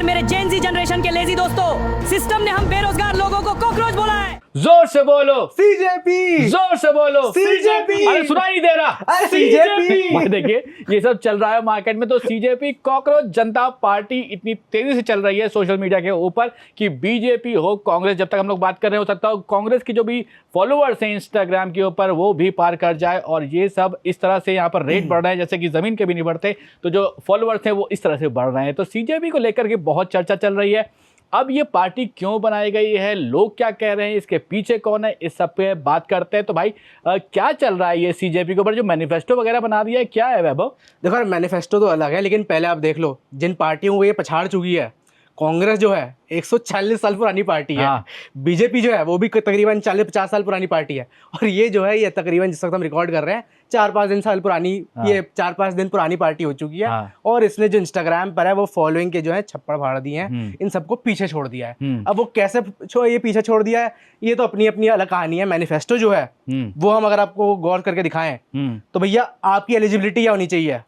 नमस्कार मेरे जेन जी जनरेशन के लेजी दोस्तों, सिस्टम ने हम बेरोजगार लोगों को कॉकरोच बोला है। जोर से बोलो सीजेपी, जोर से बोलो सीजेपी। अरे सुनाई नहीं दे रहा। अरे सीजेपी। भाई देखिए ये सब चल रहा है मार्केट में, तो सीजेपी कॉकरोच जनता पार्टी इतनी तेजी से चल रही है सोशल मीडिया के ऊपर कि बीजेपी हो कांग्रेस, जब तक हम लोग बात कर रहे हैं हो सकता हो कांग्रेस की जो भी फॉलोअर्स हैं इंस्टाग्राम के ऊपर वो भी पार कर जाए, और ये सब इस तरह से यहाँ पर रेट बढ़ रहे हैं जैसे कि जमीन के भी नहीं बढ़ते, तो जो फॉलोअर्स हैं वो इस तरह से बढ़ रहे हैं। तो सीजेपी को लेकर के बहुत चर्चा चल रही है। अब ये पार्टी क्यों बनाई गई है, लोग क्या कह रहे हैं, इसके पीछे कौन है, इस सब पे बात करते हैं। तो भाई क्या चल रहा है ये सीजेपी के ऊपर जो मैनिफेस्टो वगैरह बना दिया है, क्या है वैभव? देखो यार, मैनिफेस्टो तो अलग है, लेकिन पहले आप देख लो जिन पार्टियों को ये पछाड़ चुकी है। कांग्रेस जो है 146 साल पुरानी पार्टी है। हाँ। बीजेपी जो है वो भी तकरीबन 40-50 साल पुरानी पार्टी है, और ये जो है ये तकरीबन जिस वक्त हम रिकॉर्ड कर रहे हैं 4-5 साल पुरानी, ये 4-5 दिन पुरानी पार्टी हो चुकी है। हाँ। और इसने जो इंस्टाग्राम पर है वो फॉलोइंग के जो है छप्पड़ फाड़ दिए हैं, इन सबको पीछे छोड़ दिया है। अब वो कैसे ये पीछे छोड़ दिया है, ये तो अपनी अपनी अलग कहानी है। मैनिफेस्टो जो है वो हम अगर आपको गौर करके दिखाएं तो भैया आपकी एलिजिबिलिटी क्या होनी चाहिए?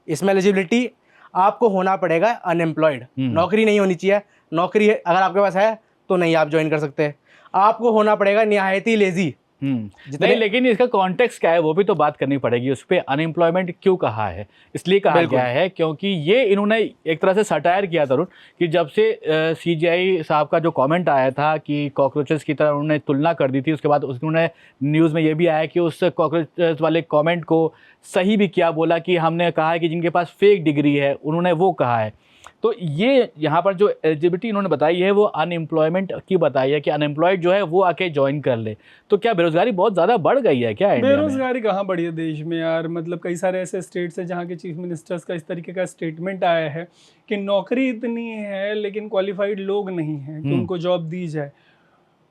इसमें एलिजिबिलिटी आपको होना पड़ेगा अनएम्प्लॉयड, नौकरी नहीं होनी चाहिए। नौकरी अगर आपके पास है तो नहीं आप ज्वाइन कर सकते। आपको होना पड़ेगा निहायती लेजी। नहीं, लेकिन इसका कॉन्टेक्स्ट क्या है वो भी तो बात करनी पड़ेगी। उस पर अनएम्प्लॉयमेंट क्यों कहा है, इसलिए कहा गया है क्योंकि ये इन्होंने एक तरह से सटायर किया तरुण कि जब से सीजीआई साहब का जो कमेंट आया था कि कॉकरोचेस की तरह उन्होंने तुलना कर दी थी, उसके बाद उन्होंने न्यूज़ में ये भी आया कि उस कॉकरोचेस वाले कमेंट को सही भी किया, बोला कि हमने कहा है कि जिनके पास फेक डिग्री है उन्होंने वो कहा है। तो ये यहाँ पर जो एलिजिबिलिटी इन्होंने बताई है वो अनएम्प्लॉयमेंट की बताई है कि अनएम्प्लॉयड जो है वो आके ज्वाइन कर ले। तो क्या बेरोजगारी बहुत ज़्यादा बढ़ गई है क्या इंडिया में? बेरोजगारी कहाँ बढ़ी है देश में यार। मतलब कई सारे ऐसे स्टेट्स हैं जहाँ के चीफ मिनिस्टर्स का इस तरीके का स्टेटमेंट आया है कि नौकरी इतनी है लेकिन क्वालिफाइड लोग नहीं हैं कि उनको जॉब दी जाए।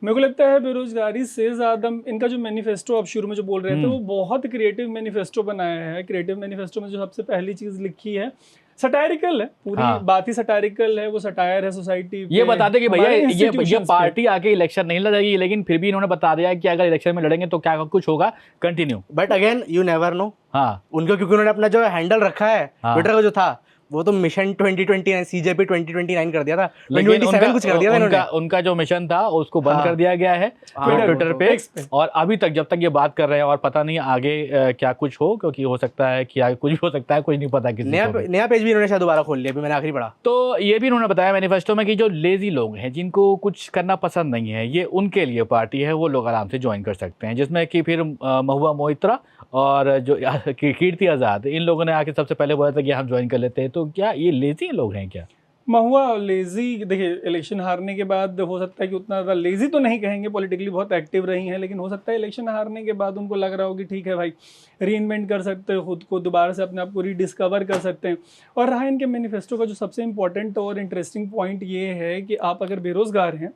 मेरे को लगता है बेरोजगारी से ज़्यादा इनका जो मैनिफेस्टो आप शुरू में जो बोल रहे थे वो बहुत क्रिएटिव मैनिफेस्टो बनाया है। क्रिएटिव मैनिफेस्टो में जो सबसे पहली चीज़ लिखी है सटायरिकल है, पूरी बात ही सटायरिकल है, वो सटायर है सोसाइटी। ये बताते कि भैया ये पार्टी आके इलेक्शन नहीं लड़ेगी, लेकिन फिर भी इन्होंने बता दिया कि अगर इलेक्शन में लड़ेंगे तो क्या कुछ होगा। Continue. But again you never know. हाँ, उनको क्योंकि उन्होंने अपना जो हैंडल रखा है ट्विटर का जो था वो तो मिशन 2029 सीजेपी 2029 कर दिया था, 2027 कुछ कर दिया था इन्होंने। उनका जो मिशन था उसको बंद कर दिया गया है ट्विटर पे, और अभी तक जब तक ये बात कर रहे हैं और पता नहीं आगे क्या कुछ हो, क्योंकि हो सकता है कि आगे कुछ भी हो सकता है, कुछ नहीं पता किसी को। नया पेज भी इन्होंने शायद दोबारा खोल लिया, अभी मैंने आखिरी पढ़ा। तो ये भी इन्होंने बताया मैनिफेस्टो में कि जो लेजी लोग हैं जिनको कुछ करना पसंद नहीं है, ये उनके लिए पार्टी है, वो लोग आराम से ज्वाइन कर सकते हैं, जिसमें कि फिर महुआ मोइत्रा और जो कीर्ति आज़ाद, इन लोगों ने आके सबसे पहले बोला था कि हम ज्वाइन कर लेते हैं। तो क्या ये लेजी लोग हैं क्या? महुआ लेजी, देखिए इलेक्शन हारने के बाद हो सकता है कि उतना ज़्यादा लेजी तो नहीं कहेंगे, पॉलिटिकली बहुत एक्टिव रही हैं, लेकिन हो सकता है इलेक्शन हारने के बाद उनको लग रहा हो कि ठीक है भाई रीइन्वेंट कर सकते हैं खुद को, दोबारा से अपने आप को रीडिस्कवर कर सकते हैं। और रहा इनके मैनिफेस्टो का जो सबसे इंपॉर्टेंट और इंटरेस्टिंग पॉइंट ये है कि आप अगर बेरोजगार हैं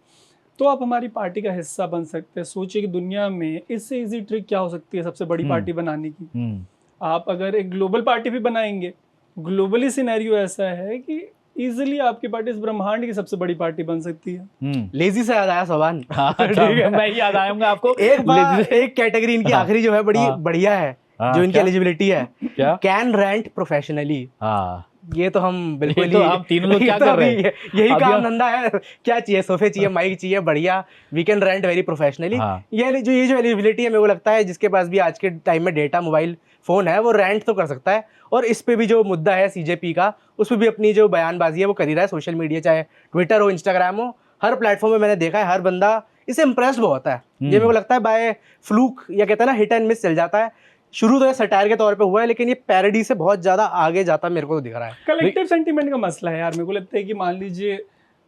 तो आप हमारी पार्टी का हिस्सा बन सकते हैं। सोचिए कि दुनिया में इससे इजी ट्रिक क्या हो सकती है सबसे बड़ी पार्टी बनाने की। आप अगर एक ग्लोबल पार्टी भी बनाएंगे, ग्लोबली सिनेरियो ऐसा है कि इजीली आपकी पार्टी इस ब्रह्मांड की सबसे बड़ी पार्टी बन सकती है। लेजी से याद आया सवान। मैं याद आऊंगा आपको एक कैटेगरी इनकी आखिरी जो है बड़ी बढ़िया है, जो इनकी एलिजिबिलिटी है, कैन रेंट प्रोफेशनली। ये तो हम बिल्कुल तो हम तीनों लोग क्या कर रहे हैं, यही काम धंधा है। क्या चाहिए? सोफे चाहिए, माइक चाहिए, बढ़िया, we can rent very professionally. ये जो एलिजिबिलिटी है, मेरे को लगता है जिसके पास भी आज के टाइम में डेटा मोबाइल फोन है वो रेंट तो कर सकता है। और इस पे भी जो मुद्दा है सीजेपी का, उस पर भी अपनी जो बयानबाजी है वो कर ही रहा है। सोशल मीडिया चाहे ट्विटर हो, इंस्टाग्राम हो, हर प्लेटफॉर्म में मैंने देखा है हर बंदा इससे इम्प्रेस्ड बहुत है। ये मेरे को लगता है बाय फ्लूक या कहते हैं ना हिट एंड मिस चल जाता है। शुरू तो ये सटायर के तौर पे हुआ है, लेकिन ये पैरोडी से बहुत ज्यादा आगे जाता मेरे को तो दिख रहा है। कलेक्टिव सेंटीमेंट का मसला है यार। मेरे को लगता है कि मान लीजिए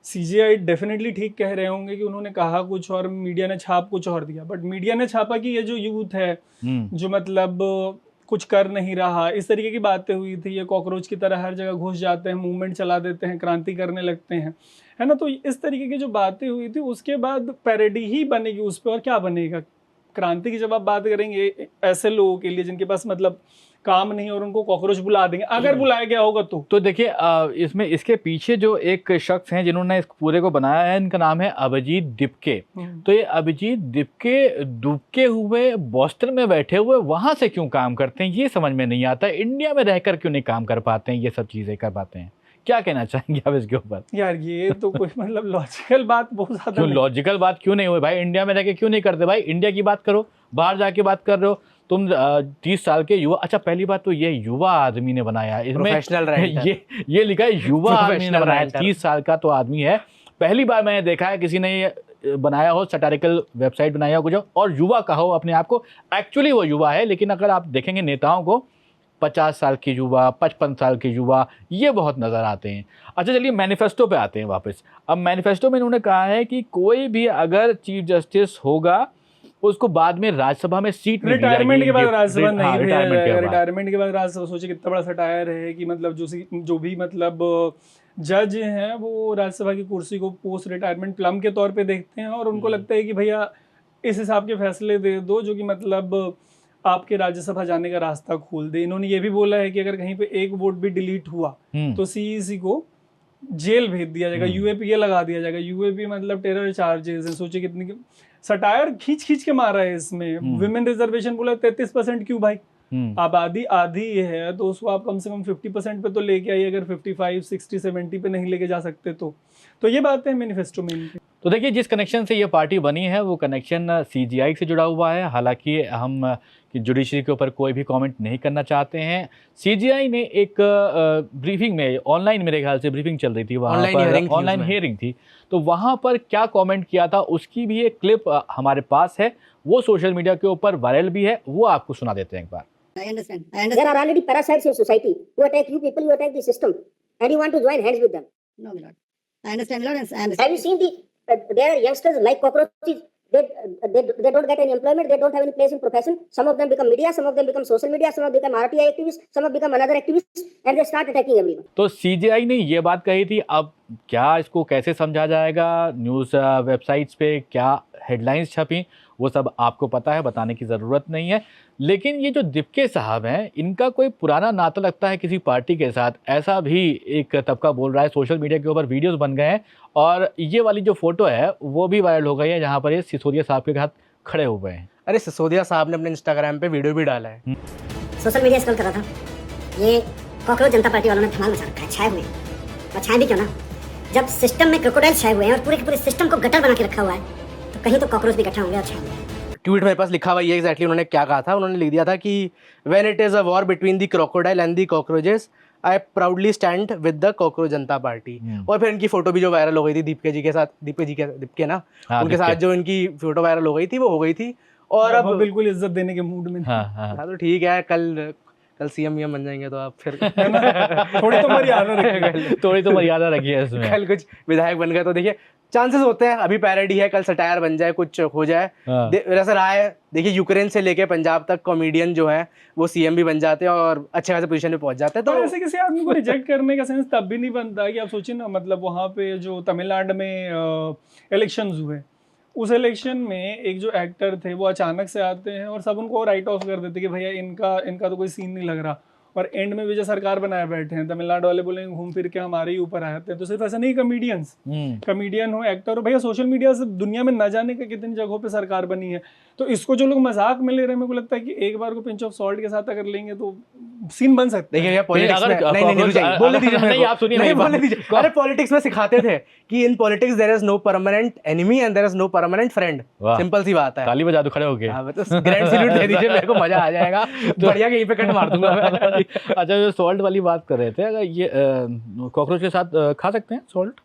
सीजीआई डेफिनेटली ठीक कह रहे होंगे कि उन्होंने कहा कुछ और मीडिया ने छाप कुछ और दिया, बट मीडिया ने छापा कि ये जो यूथ है जो मतलब कुछ कर नहीं रहा, इस तरीके की बातें हुई थी। ये कॉकरोच की तरह हर जगह घुस जाते हैं, मूवमेंट चला देते हैं, क्रांति करने लगते हैं, है ना। तो इस तरीके की जो बातें हुई थी उसके बाद पैरोडी ही बनेगी उस पर, और क्या बनेगा। क्रांति की जब आप बात करेंगे ऐसे लोगों के लिए जिनके पास मतलब काम नहीं और उनको कॉकरोच बुला देंगे, अगर बुलाया गया होगा तो देखिए इसमें इसके पीछे जो एक शख्स हैं जिन्होंने इस पूरे को बनाया है, इनका नाम है अभिजीत दिपके। तो ये अभिजीत दिपके दुबके हुए बोस्टन में बैठे हुए वहां से क्यों काम करते हैं ये समझ में नहीं आता। इंडिया में रहकर क्यों नहीं काम कर पाते हैं, ये सब चीजें कर पाते हैं, क्या कहना चाहेंगे आप इसके ऊपर? यार ये तो कोई मतलब लॉजिकल बात बहुत ज्यादा क्यों लॉजिकल बात क्यों नहीं हुई भाई? इंडिया में रह के क्यों नहीं करते भाई? इंडिया की बात करो, बाहर जाके बात कर रहे हो तुम। 30 साल के युवा, अच्छा पहली बात तो ये युवा आदमी ने बनाया है इसमें, ये लिखा है युवा आदमी ने बनाया, 30 साल का तो आदमी है। पहली बार मैंने देखा है किसी ने ये बनाया हो, सटारिकल वेबसाइट बनाया हो कुछ और युवा कहा हो अपने आप को। एक्चुअली वो युवा है, लेकिन अगर आप देखेंगे नेताओं को 50 साल के युवा, 55 साल के युवा, ये बहुत नज़र आते हैं। अच्छा चलिए मैनिफेस्टो पे आते हैं वापस। अब मैनिफेस्टो में इन्होंने कहा है कि कोई भी अगर चीफ जस्टिस होगा उसको बाद में राज्यसभा में सीट रिटायरमेंट के बाद राज्यसभा नहीं भेजा जाएगा। रिटायरमेंट के बाद राज्यसभा, सोचिए कितना बड़ा सटायर है कि मतलब जो भी मतलब जज हैं वो राज्यसभा की कुर्सी को पोस्ट रिटायरमेंट प्लम के तौर पे देखते हैं और उनको लगता है कि भैया इस हिसाब के फैसले दे दो जो कि मतलब आपके राज्यसभा जाने का रास्ता खोल दे। इन्होंने ये भी बोला है कि अगर कहीं पे एक वोट भी डिलीट हुआ तो सीईसी को जेल भेज दिया जाएगा, यूएपीए लगा दिया जाएगा। यूएपी मतलब टेरर चार्जेस हैं, सोचिए कितनी सटायर खींच के मारा है इसमें। विमेन रिजर्वेशन बोला 33% क्यों भाई? आबादी आधी है तो उसको आप कम से कम 50% पे तो लेके आइए, अगर 55, 60, 70 पे नहीं लेके जा सकते तो ये बात है मैनिफेस्टो में इनकी। तो देखिए जिस कनेक्शन से ये पार्टी बनी है वो कनेक्शन सीजीआई से जुड़ा हुआ है। हालांकि हम जुडिशरी के ऊपर कोई भी कमेंट नहीं करना चाहते हैं। सीजीआई ने एक ब्रीफिंग में, ऑनलाइन मेरे ख्याल से ब्रीफिंग चल रही थी, वहाँ पर ऑनलाइन हियरिंग थी, तो वहाँ पर क्या कमेंट किया था उसकी भी एक क्लिप हमारे पास है, वो सोशल मीडिया के ऊपर वायरल भी है, वो आपको सुना देते हैं एक बार। I understand. There are already parasites in society who attack you people, you attack the system, and you want to join hands with them. No, my lord. I understand, my lord. I understand. Have you seen there are youngsters like cockroaches? They don't get any employment. They don't have any place in profession. Some of them become media. Some of them become social media. Some of them become RTI activists. Some of them become another activists, and they start attacking everyone. तो CGI ने ये बात कही थी। अब क्या इसको कैसे समझा जाएगा, न्यूज़ वेबसाइट्स पे क्या हेडलाइंस छपी, वो सब आपको पता है, बताने की ज़रूरत नहीं है। लेकिन ये जो दिपके साहब हैं, इनका कोई पुराना नाता लगता है किसी पार्टी के साथ, ऐसा भी एक तबका बोल रहा है। सोशल मीडिया के ऊपर वीडियोस बन गए हैं और ये वाली जो फोटो है वो भी वायरल हो गई है, जहाँ पर ये सिसोदिया साहब के साथ खड़े हुए हैं। अरे सिसोदिया साहब ने अपने इंस्टाग्राम पे वीडियो भी डाला है। सोशल मीडिया स्क्रॉल कर रहा था, ये कॉकरोच जनता पार्टी वालों ने धमाल मचा रखा है, छाए हुए हैं। और छाए भी क्यों ना, जब सिस्टम में क्रोकोडाइल छाए हुए हैं और पूरे के पूरे सिस्टम को गटर बना के रखा हुआ है, तो कहीं तो कॉकरोच भी इकट्ठा होंगे और छाएंगे। ट्वीट मेरे पास लिखा हुआ ये एग्जैक्टली उन्होंने क्या कहा था। उन्होंने लिख दिया था कि when it is a war between the crocodile and the cockroaches, I proudly stand with the cockroach Janata party. और फिर इनकी फोटो भी जो वायरल हो गई थी दीपके जी के साथ, दीपके ना, उनके साथ जो इनकी फोटो वायरल हो गई थी वो हो गई थी। और अब बिल्कुल इज्जत देने के मूड में। हाँ तो ठीक है, कल सीएम बन जाएंगे तो आप फिर थोड़ी तो मर्यादा रखिए इसमें। कल कुछ विधायक बन गए तो देखिए चांसेस होते हैं, अभी पैरोडी है, कल सटायर बन जाए, कुछ हो जाए। वैसे रहा है, देखिए यूक्रेन से लेके पंजाब तक कॉमेडियन जो है वो सीएम भी बन जाते हैं और अच्छे खासे पोजीशन पे पहुंच जाते हैं। तो ऐसे किसी आदमी को रिजेक्ट करने का सेंस तब भी नहीं बनता कि आप सोचिए ना, मतलब वहाँ पे जो तमिलनाडु में इलेक्शंस हुए, उस इलेक्शन में एक जो एक्टर थे वो अचानक से आते हैं और सब उनको राइट ऑफ कर देते कि भैया इनका तो कोई सीन नहीं लग रहा। और एंड में भी जो सरकार बनाए बैठे हैं, तमिलनाडु वाले बोलेंगे घूम फिर के हमारे ही ऊपर आते हैं। तो सिर्फ ऐसा नहीं, कॉमेडियन हो, एक्टर हो, भैया सोशल मीडिया से दुनिया में न जाने के कितनी जगहों पे सरकार बनी है। तो इसको जो लोग मजाक में ले रहे हैं, मेरे को लगता है कि एक बार को पिंच ऑफ सॉल्ट के साथ अगर लेंगे तो सीन बन सकते हैं। अरे पॉलिटिक्स में सिखाते थे कि in politics there is no permanent enemy and there is no permanent friend. Simple सी बात है। ताली बजा दो, खड़े हो गए। ग्रैंड सैल्यूट दे दीजिए, मेरे को मजा आ जाएगा। बढ़िया कहीं पे कट मार दूंगा मैं। अच्छा जो सॉल्ट वाली बात कर रहे थे, अगर ये कॉकरोच के साथ खा सकते हैं सॉल्ट?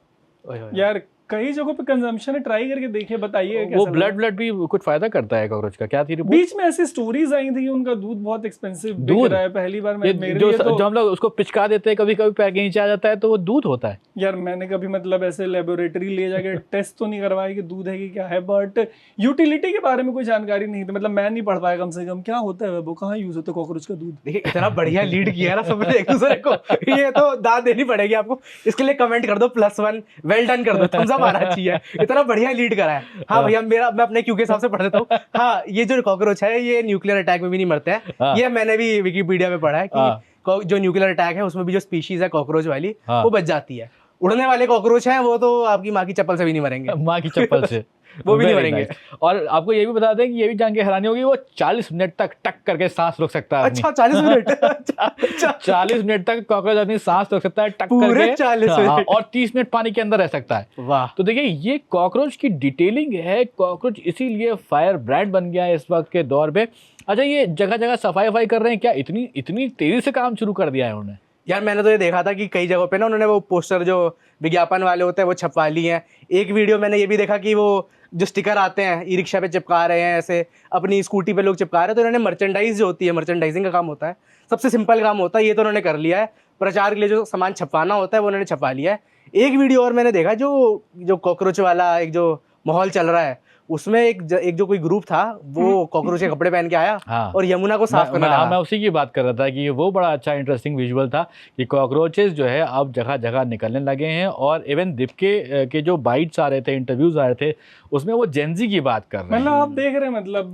यार कई जगहों पे कंजम्पशन है, ट्राई करके देखिए, बताइए। वो ब्लड भी कुछ फायदा करता है कॉकरोच का? क्या थी बीच में ऐसी स्टोरीज आई थी कि उनका दूध बहुत एक्सपेंसिव बिक रहा है। पहली बार जो हम लोग उसको पिचका देते हैं, कभी कभी पैर के नीचे आ जाता है तो वो दूध होता है। यार मैंने कभी मतलब ऐसे लेबोरेटरी ले जाके टेस्ट तो नहीं करवाया कि दूध है कि क्या है, बट यूटिलिटी के बारे में कोई जानकारी नहीं थी। मतलब मैं नहीं पढ़ पाया कम से कम, क्या होता है वो, कहाँ यूज होता है कॉकरोच का दूध। देखिए इतना बढ़िया लीड किया है ना सबने एक दूसरे को, ये तो दाद देनी पड़ेगी आपको। इसके लिए कमेंट कर दो +1, वेल डन कर दो, थम्स अप आना चाहिए। इतना बढ़िया लीड करा है। हाँ भैया, मैं अपने क्यू के हिसाब से पढ़ देता हूँ। हाँ, ये जो कॉकरोच है ये न्यूक्लियर अटैक में भी नहीं मरते हैं। ये मैंने भी विकिपीडिया में पढ़ा है कि जो न्यूक्लियर अटैक है उसमें भी जो स्पीशीज है कॉकरोच वाली वो बच जाती है। उड़ने वाले कॉकरोच हैं वो तो आपकी माँ की चप्पल से भी नहीं मरेंगे। माँ की चप्पल से वो भी नहीं Very मरेंगे। nice। और आपको ये भी बता दें कि ये भी जान के हैरानी होगी, वो 40 मिनट तक टक करके सांस रोक सकता है अपनी। अच्छा 40 मिनट। अच्छा 40 मिनट तक कॉकरोच अपनी सांस रोक सकता है टक पूरे करके। 40 हाँ, मिनट। और 30 मिनट पानी के अंदर रह सकता है। वाह। तो देखिए ये कॉकरोच की डिटेलिंग है, कॉकरोच इसीलिए फायर ब्रांड बन गया है इस वक्त के दौर पे। अच्छा ये जगह जगह सफाई कर रहे हैं क्या, इतनी तेजी से काम शुरू कर दिया है उन्होंने? यार मैंने तो ये देखा था कि कई जगहों पे ना उन्होंने वो पोस्टर जो विज्ञापन वाले होते हैं वो छपवा लिए हैं। एक वीडियो मैंने ये भी देखा कि वो जो स्टिकर आते हैं ई रिक्शा पे चिपका रहे हैं, ऐसे अपनी स्कूटी पे लोग चिपका रहे हैं। तो इन्होंने मर्चेंडाइज जो होती है, मर्चेंडाइजिंग का काम होता है, सबसे सिंपल काम होता है, ये तो उन्होंने कर लिया है। प्रचार के लिए जो सामान छपवाना होता है वो उन्होंने छपवा लिया है। एक वीडियो और मैंने देखा जो कॉकरोच वाला एक जो माहौल चल रहा है उसमें एक जो कोई ग्रुप था वो कॉकरोच के कपड़े पहन के आया हाँ। और यमुना को साफ करने मैं लगा। उसी की बात कर रहा था कि वो बड़ा अच्छा इंटरेस्टिंग विजुअल था कि कॉकरोचेस जो है अब जगह जगह निकलने लगे हैं। और इवन दीपके के जो बाइट्स आ रहे थे, इंटरव्यूज आ रहे थे, उसमें वो जेंजी की बात कर रहे हैं। मतलब आप देख रहे हैं, मतलब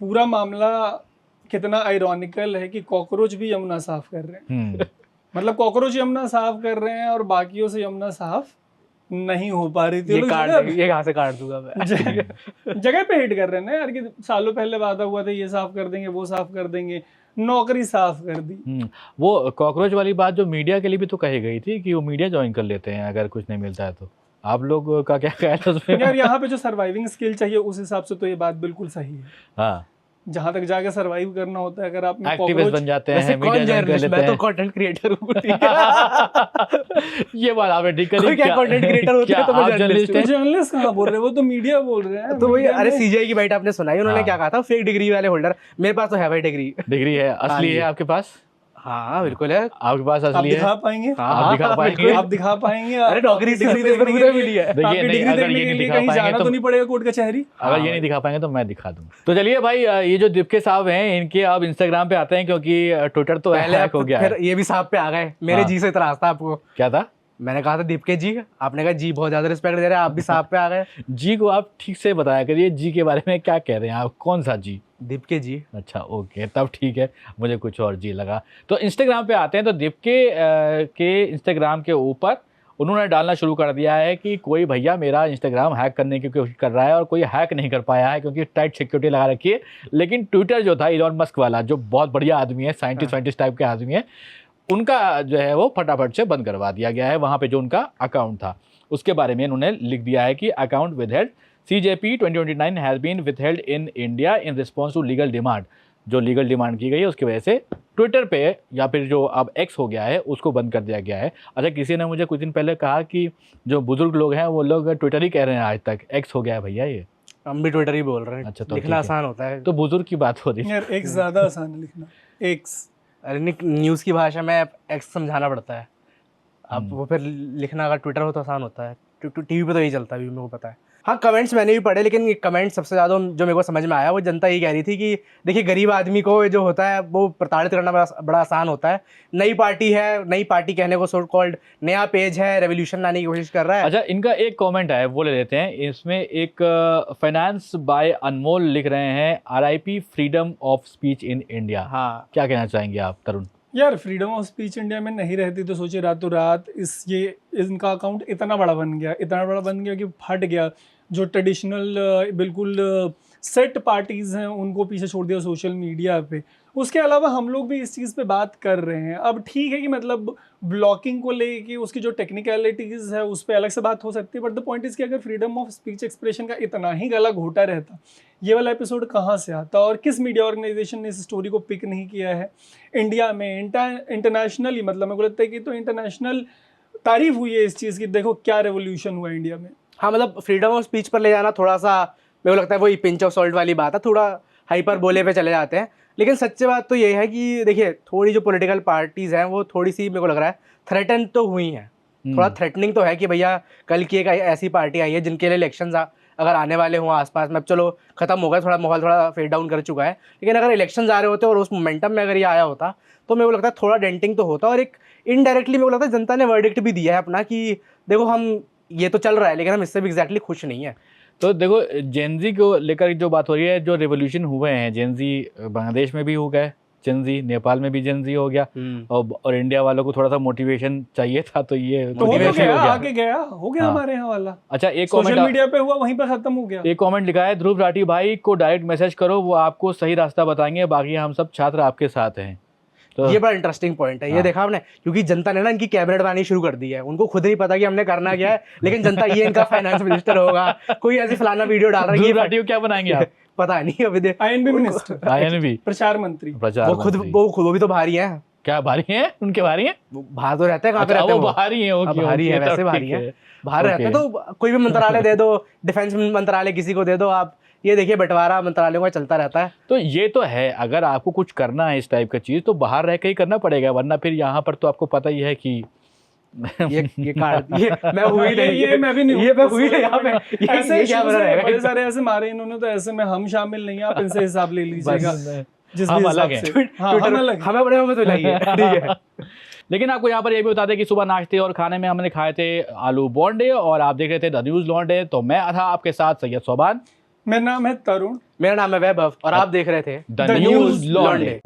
पूरा मामला कितना आयरॉनिकल है कि कॉकरोच भी यमुना साफ कर रहे हैं। मतलब कॉकरोच यमुना साफ कर रहे हैं और बाकियों से यमुना साफ नहीं हो पा रही थी। ये लोग कहाँ से काट दूंगा मैं। जगह पे हिट कर रहे हैं ना यार, कि सालों पहले वादा हुआ था ये साफ कर देंगे, वो साफ कर देंगे, नौकरी साफ कर दी। वो कॉकरोच वाली बात जो मीडिया के लिए भी तो कही गई थी कि वो मीडिया ज्वाइन कर लेते हैं अगर कुछ नहीं मिलता है तो। आप लोग का क्या ख्याल है उसमें? यार यहाँ पे जो सर्वाइविंग स्किल चाहिए उस हिसाब से तो ये बात बिल्कुल सही है। हाँ, जहाँ तक जाके सर्वाइव करना होता है, अगर आप में एक्टिविस्ट बन जाते हैं, वैसे मीडिया कौन ज्वाइन कर जर्नलिस्ट, लेते मैं तो हैं। कंटेंट क्रिएटर हूँ। ठीक है। ये बात आपने ठीक करी। कोई क्या content creator होते क्या हैं तो मैं आप journalist journalist हैं? जर्नलिस्ट कहाँ बोल रहे हैं, वो तो मीडिया बोल रहे हैं। तो वही, मीडिया अरे में- सीजीआई की बाइट आपने सुनाई, उन्होंने हाँ। क्या कहा था, फेक डिग्री वाले होल्डर। मेरे पास तो है भाई डिग्री। डिग्री है, असली जी। है आपके पास? हाँ बिल्कुल है। आपके पास आप असली है? दिखा पाएंगे? आप दिखा पाएंगे? बिल्कुल। आप दिखा पाएंगे? अरे नौकरी डिग्री तो इसमें मुझे मिली है। देखिए, आपकी नहीं, डिग्री अगर देखने ये के नहीं लिए दिखा कहीं पाएंगे जाना तो- तो नहीं पड़ेगा कोर्ट कचहरी। अगर ये नहीं दिखा पाएंगे तो मैं दिखा दूँ। तो चलिए भाई, ये जो दीपके साहब हैं इनके अब इंस्टाग्राम पे आते हैं क्योंकि ट्विटर तो पहले हैक हो गया फिर है। ये भी साहब पे आ गए। मेरे हाँ। जी से इतराज था आपको। क्या था? मैंने कहा था दीपके जी, आपने कहा जी बहुत ज्यादा रिस्पेक्ट दे रहे हैं, आप भी साहब पे आ गए। जी को आप ठीक से बताया करिए, जी के बारे में क्या कह रहे हैं आप, कौन सा जी? दीपके जी। अच्छा ओके, तब ठीक है, मुझे कुछ और जी लगा। तो इंस्टाग्राम पे आते हैं तो दीपके के इंस्टाग्राम के ऊपर उन्होंने डालना शुरू कर दिया है कि कोई भैया मेरा इंस्टाग्राम हैक करने की कोशिश कर रहा है और कोई हैक नहीं कर पाया है क्योंकि टाइट सिक्योरिटी लगा रखी है। लेकिन ट्विटर जो था इलॉन मस्क वाला, जो बहुत बढ़िया आदमी है, साइंटिस्ट टाइप के आदमी है, उनका जो है वो फटाफट से बंद करवा दिया गया है। वहाँ पे जो उनका अकाउंट था उसके बारे में इन्होंने लिख दिया है कि account withheld, CJP 2029 has been withheld in India in response to legal demand. जो लीगल डिमांड की गई है उसकी वजह से ट्विटर पे या फिर जो अब एक्स हो गया है उसको बंद कर दिया गया है। अच्छा, किसी ने मुझे कुछ दिन पहले कहा कि जो बुजुर्ग लोग हैं वो लोग ट्विटर ही कह रहे हैं आज तक, एक्स हो गया है भैया ये। हम भी ट्विटर ही बोल रहे हैं। अच्छा, तो लिखना ठीक है। आसान होता है। तो बुजुर्ग की बात हो रही है। यार एक्स ज्यादा आसान है लिखना, एक्स। अरे न्यूज़ की भाषा में एक्स समझाना पड़ता है। अब वो फिर लिखना अगर ट्विटर हो तो आसान होता है। टीवी पे तो यही चलता है, मेरे को पता है। हाँ, कमेंट्स मैंने भी पढ़े, लेकिन कमेंट सबसे ज़्यादा जो मेरे को समझ में आया वो जनता ये कह रही थी कि देखिए गरीब आदमी को जो होता है वो प्रताड़ित करना बड़ा आसान होता है। नई पार्टी है, नई पार्टी कहने को सो कॉल्ड नया पेज है, रेवोल्यूशन लाने की कोशिश कर रहा है। अच्छा, इनका एक कमेंट है वो ले लेते हैं। इसमें एक फाइनेंस बाय अनमोल लिख रहे हैं, RIP freedom of speech in India. हाँ, क्या कहना चाहेंगे आप तरुण? यार फ्रीडम ऑफ स्पीच इंडिया में नहीं रहती तो सोचिए रातों रात इनका अकाउंट इतना बड़ा बन गया कि फट गया। जो ट्रेडिशनल बिल्कुल सेट पार्टीज़ हैं उनको पीछे छोड़ दिया सोशल मीडिया पे। उसके अलावा हम लोग भी इस चीज़ पे बात कर रहे हैं। अब ठीक है कि मतलब ब्लॉकिंग को लेके उसकी जो टेक्निकलिटीज़ है उस पर अलग से बात हो सकती है, बट द पॉइंट इज़ कि अगर फ्रीडम ऑफ स्पीच एक्सप्रेशन का इतना ही गला घोटा रहता, ये वाला एपिसोड कहाँ से आता और किस मीडिया ऑर्गेनाइजेशन ने इस स्टोरी को पिक नहीं किया है इंडिया में इंटरनेशनली। मतलब मेरे को लगता है कि तो इंटरनेशनल तारीफ हुई है इस चीज़ की, देखो क्या रेवोल्यूशन हुआ इंडिया में। हाँ, मतलब फ्रीडम ऑफ स्पीच पर ले जाना थोड़ा सा मेरे को लगता है वही पिंच ऑफ सॉल्ट वाली बात है, थोड़ा हाइपर बोले पे चले जाते हैं। लेकिन सच्ची बात तो ये है कि देखिए थोड़ी जो पॉलिटिकल पार्टीज़ हैं वो थोड़ी सी मेरे को लग रहा है थ्रेटन तो हुई हैं। थोड़ा थ्रेटनिंग तो है कि भैया कल की एक ऐसी पार्टी आई है जिनके लिए इलेक्शंस अगर आने वाले हों आसपास में, अब चलो खत्म हो गया, थोड़ा माहौल थोड़ा फेड डाउन कर चुका है, लेकिन अगर इलेक्शंस आ रहे होते और उस मोमेंटम में अगर ये आया होता तो मेरे को लगता है थोड़ा डेंटिंग तो होता। और एक इनडायरेक्टली मेरे को लगता है जनता ने वर्डिक्ट भी दिया है अपना कि देखो हम ये तो चल रहा है लेकिन हम इससे भी एग्जैक्टली खुश नहीं है। तो देखो जेनजी को लेकर जो बात हो रही है, जो रेवोल्यूशन हुए हैं जेनजी बांग्लादेश में भी हो गए, जेंजी, नेपाल में भी जेंजी हो गया, और इंडिया वालों को थोड़ा सा मोटिवेशन चाहिए था, तो ये तो हो motivation गया, हो गया। आगे गया, हो गया हाँ। हमारे यहाँ वाला। अच्छा, एक सोशल कमेंट मीडिया पे हुआ, वहीं पे खत्म हो गया। एक कमेंट लिखा है, ध्रुव राठी भाई को डायरेक्ट मैसेज करो, वो आपको सही रास्ता बताएंगे, बाकी हम सब छात्र आपके साथ हैं। तो ये बड़ा इंटरेस्टिंग पॉइंट है, ये देखा आपने, क्योंकि जनता ने ना इनकी कैबिनेट बनानी शुरू कर दी है, उनको खुद नहीं पता कि हमने करना क्या है, लेकिन जनता ये इनका फाइनेंस मिनिस्टर होगा, कोई ऐसी फलाना वीडियो डाल रहा है, ध्रुव राठी को क्या बनाएंगे आप? पता नहीं अभी देख, आईएनबी मिनिस्टर, आईएनबी प्रचार मंत्री। वो भी तो भारी है। क्या भारी हैं? उनके भारी हैं? बाहर तो रहते हैं, कहाँ पे अच्छा, रहते हैं वो भारी हैं, हाँ, भारी है, वैसे भारी है, बाहर रहते हैं, तो कोई भी मंत्रालय दे दो, डिफेंस मंत्रालय किसी को दे दो आप, ये देखिए बंटवारा मंत्रालयों का चलता रहता है। तो ये तो है, अगर आपको कुछ करना है इस टाइप का चीज, तो बाहर रह के ही करना पड़ेगा, वरना फिर यहाँ पर तो आपको पता ही है कि ये कार्ड, ये मैं हुई नहीं, ये मैं भी नहीं हूँ, ये मैं हुई नहीं यहाँ पे, ऐसे ये क्या बना बड़े रहेगा? सारे ऐसे मारे इन्होंने, तो ऐसे में हम शामिल नहीं है, आप इनसे हिसाब ले लीजिएगा। जिस भी हम हिसाब अलग हैं। से। हाँ, हम अलग हैं। हमें बड़े में तो लगी ठीक है। लेकिन आपको यहाँ पर ये भी बता दें कि सुबह नाश्ते और खाने में हमने खाए थे आलू बोंडे, और आप देख रहे थे द न्यूज लॉन्डे। तो मैं था आपके साथ सैयद सोबान, मेरा नाम है तरुण, मेरा नाम है वैभव, और आप देख रहे थे द न्यूज लॉन्डे।